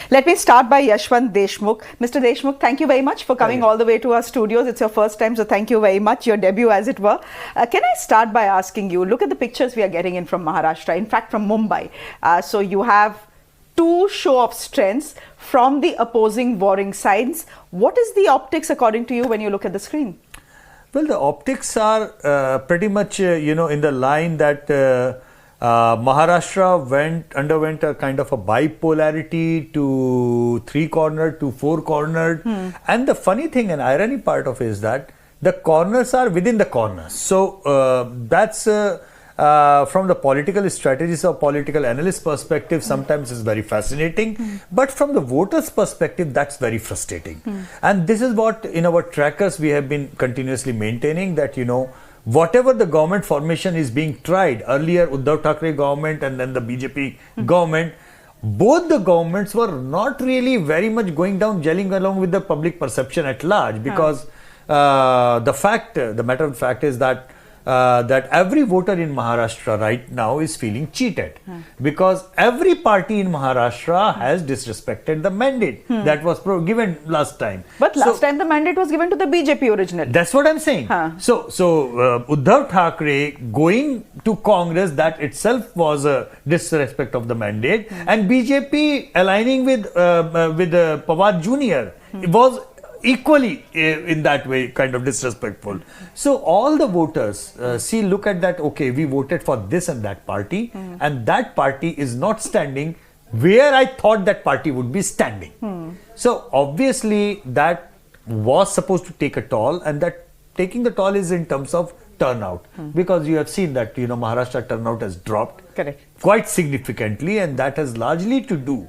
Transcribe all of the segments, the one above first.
Let me start by Yashwant Deshmukh. Mr. Deshmukh, thank you very much for coming all the way to our studios. It's your first time, so thank you very much, your debut as it were. Can I start by asking you, look at the pictures we are getting in from Maharashtra, in fact from Mumbai. So you have two show of strengths from the opposing warring sides. What is the optics according to you when you look at the screen? Well, the optics are pretty much, in the line that Maharashtra underwent a kind of a bipolarity to three-cornered to four-cornered. And the funny thing and irony part of it is that the corners are within the corners. So that's from the political strategies or political analyst perspective, sometimes it's very fascinating. But from the voters' perspective, that's very frustrating. And this is what in our trackers we have been continuously maintaining that, whatever the government formation is being tried, earlier Uddhav Thackeray government and then the BJP government, both the governments were not really very much going down, gelling along with the public perception at large, because the matter of fact is that every voter in Maharashtra right now is feeling cheated because every party in Maharashtra has disrespected the mandate that was given last time. But last time the mandate was given to the BJP originally. That's what I'm saying. So Uddhav Thackeray going to Congress, that itself was a disrespect of the mandate, and BJP aligning with Pawar Jr. was equally in that way kind of disrespectful. So all the voters look at that, okay, we voted for this and that party, and that party is not standing where I thought that party would be standing. So obviously that was supposed to take a toll, and that taking the toll is in terms of turnout, because you have seen that Maharashtra turnout has dropped quite significantly, and that has largely to do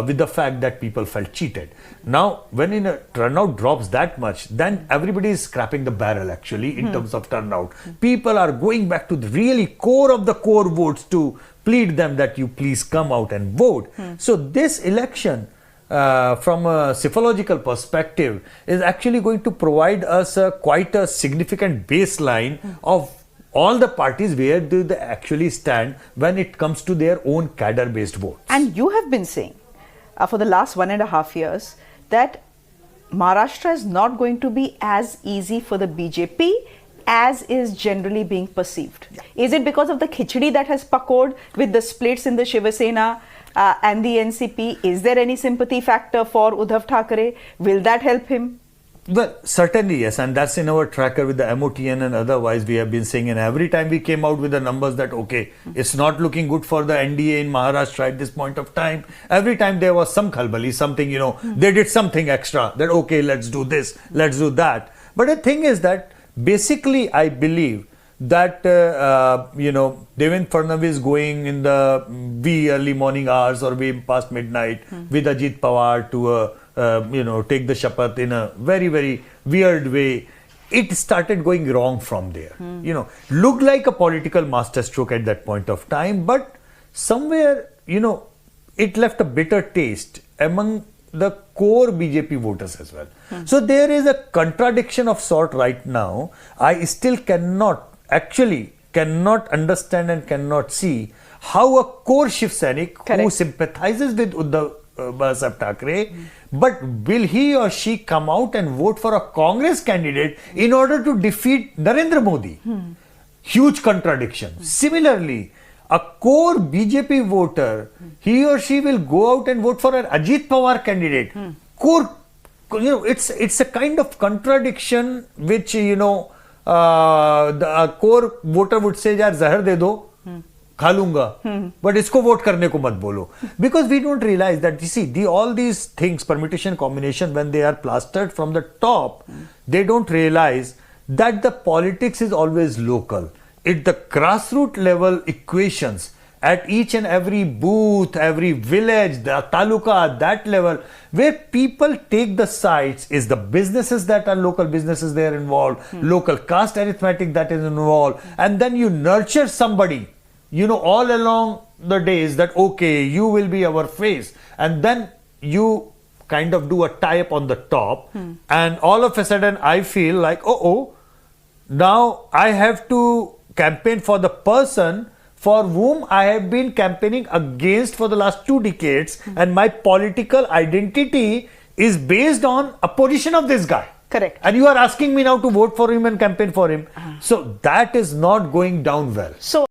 with the fact that people felt cheated. Now, when a turnout drops that much, then everybody is scrapping the barrel actually in terms of turnout. People are going back to the really core of the core votes to plead them that you please come out and vote. So this election, from a psychological perspective, is actually going to provide us quite a significant baseline of all the parties where do they actually stand when it comes to their own cadre-based votes. And you have been saying for the last 1.5 years that Maharashtra is not going to be as easy for the BJP as is generally being perceived. Is it because of the khichdi that has pakored with the splits in the Shiva Sena and the NCP? Is there any sympathy factor for Uddhav Thackeray? Will that help him? Well, certainly yes, and that's in our tracker with the MOTN and otherwise we have been saying, and every time we came out with the numbers that okay, it's not looking good for the NDA in Maharashtra at this point of time. Every time there was some khalbali, something, they did something extra, that okay, let's do this, let's do that. But the thing is that basically I believe that Devendra Fadnavis going in the wee early morning hours or way past midnight with Ajit Pawar to take the shapath in a very, very weird way. It started going wrong from there. Looked like a political masterstroke at that point of time, but somewhere, it left a bitter taste among the core BJP voters as well. So there is a contradiction of sort right now. I still cannot understand and cannot see how a core Shiv Sainik who sympathizes with Uddhav Thackeray, but will he or she come out and vote for a Congress candidate in order to defeat Narendra Modi? Huge contradiction. Similarly, a core BJP voter, he or she will go out and vote for an Ajit Pawar candidate. Core, it's a kind of contradiction which, the core voter would say, yaar, zahar de do, खा लूंगा, but इसको vote करने को मत बोलो. Because we don't realize that, you see, all these things, permutation, combination, when they are plastered from the top, they don't realize that the politics is always local. At the grassroots level equations, at each and every booth, every village, the taluka, that level, where people take the sides is the businesses that are local businesses they are involved, local caste arithmetic that is involved, and then you nurture somebody, all along the days that, okay, you will be our face, and then you kind of do a tie-up on the top, and all of a sudden I feel like, now I have to campaign for the person for whom I have been campaigning against for the last 2 decades, and my political identity is based on a position of this guy. Correct. And you are asking me now to vote for him and campaign for him. So that is not going down well. So